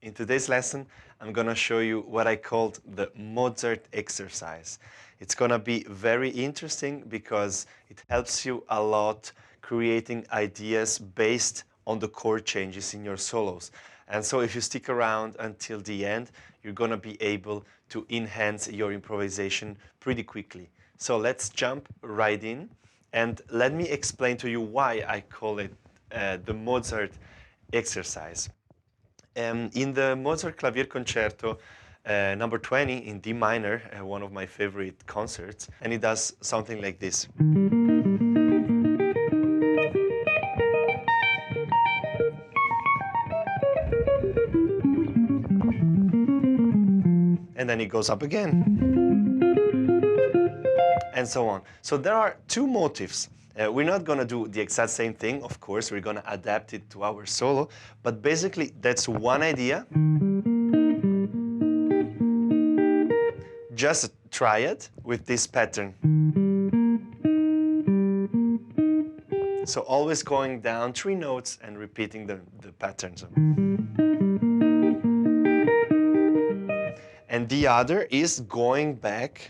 In today's lesson, I'm gonna show you what I called the Mozart exercise. It's gonna be very interesting because it helps you a lot creating ideas based on the chord changes in your solos. And so if you stick around until the end, you're gonna be able to enhance your improvisation pretty quickly. So let's jump right in and let me explain to you why I call it the Mozart exercise. In the Mozart Clavier Concerto number 20 in D minor, one of my favorite concerts, and it does something like this. And then it goes up again, and so on. So there are two motifs. We're not going to do the exact same thing, of course, we're going to adapt it to our solo, but basically that's one idea. Just try it with this pattern. So always going down 3 notes and repeating the patterns. And the other is going back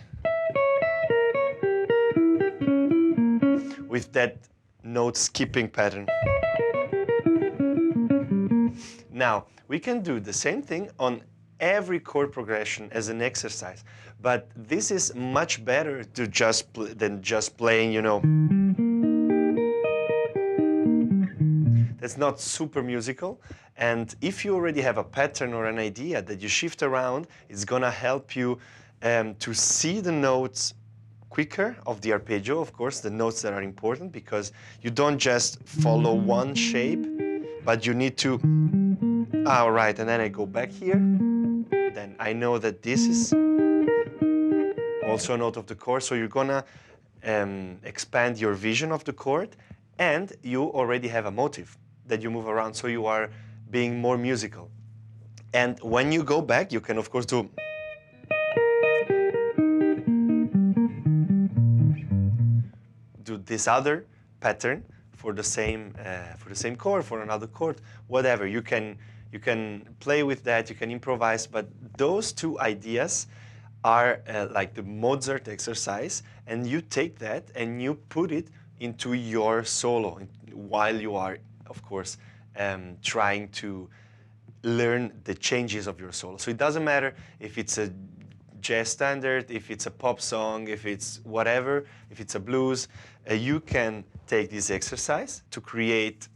with that note skipping pattern. Now, we can do the same thing on every chord progression as an exercise, but this is much better to than just playing, you know. That's not super musical, and if you already have a pattern or an idea that you shift around, it's gonna help you to see the notes quicker of the arpeggio, of course, the notes that are important, because you don't just follow one shape, but you need to, all right, and then I go back here, then I know that this is also a note of the chord, so you're gonna expand your vision of the chord, and you already have a motive that you move around, so you are being more musical. And when you go back, you can of course do this other pattern for the same chord, for another chord, whatever. You can play with that, you can improvise, but those two ideas are like the Mozart exercise, and you take that and you put it into your solo while you are, of course, trying to learn the changes of your solo. So it doesn't matter if it's a jazz standard, if it's a pop song, if it's whatever, if it's a blues, you can take this exercise to create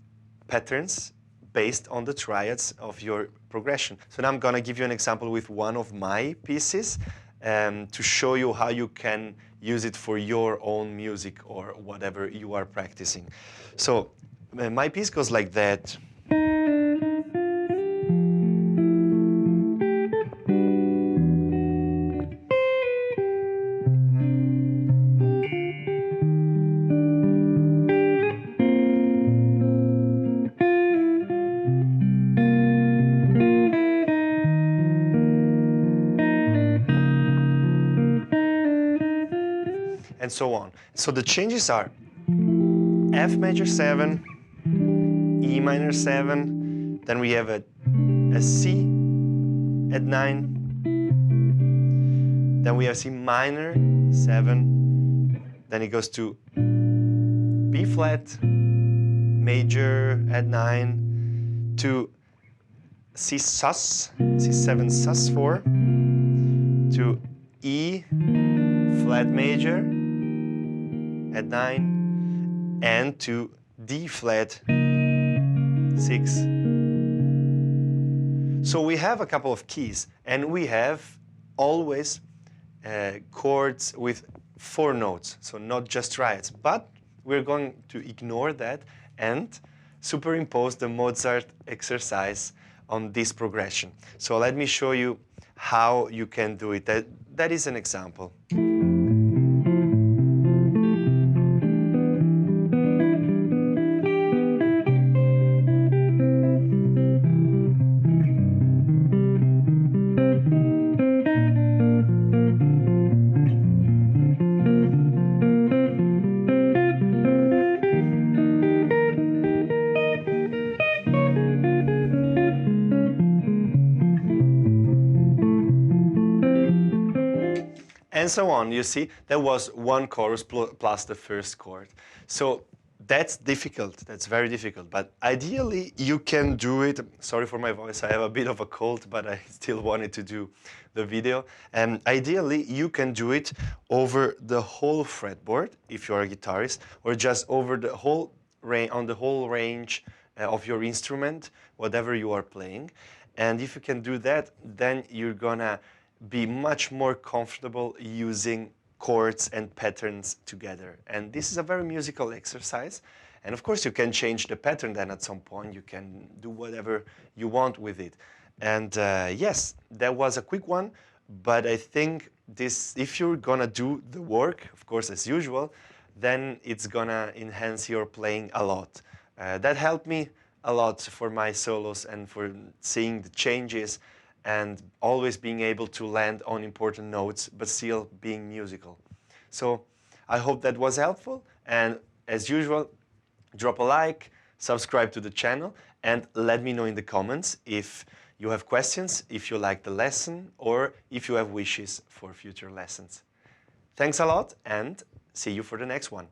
patterns based on the triads of your progression. So now I'm gonna give you an example with one of my pieces to show you how you can use it for your own music or whatever you are practicing. So my piece goes like that. And so on. So the changes are F major 7, E minor 7, then we have a C at 9, then we have C minor 7, then it goes to B flat major at 9, to C sus, C7 sus 4, to E flat major at 9, and to D flat 6. So we have a couple of keys, and we have always chords with 4 notes, so not just triads, but we're going to ignore that and superimpose the Mozart exercise on this progression. So let me show you how you can do it. That is an example. and so on. You see, there was one chorus plus the first chord. So that's difficult. That's very difficult. But ideally, you can do it. Sorry for my voice. I have a bit of a cold, but I still wanted to do the video. And ideally, you can do it over the whole fretboard if you're a guitarist, or just over the whole on the whole range of your instrument, whatever you are playing. And if you can do that, then you're gonna be much more comfortable using chords and patterns together. And this is a very musical exercise. And of course, you can change the pattern then at some point. You can do whatever you want with it. And yes, that was a quick one. But I think this, if you're gonna do the work, of course, as usual, then it's gonna enhance your playing a lot. That helped me a lot for my solos and for seeing the changes and always being able to land on important notes, but still being musical. So I hope that was helpful. And as usual, drop a like, subscribe to the channel, and let me know in the comments if you have questions, if you like the lesson, or if you have wishes for future lessons. Thanks a lot, and see you for the next one.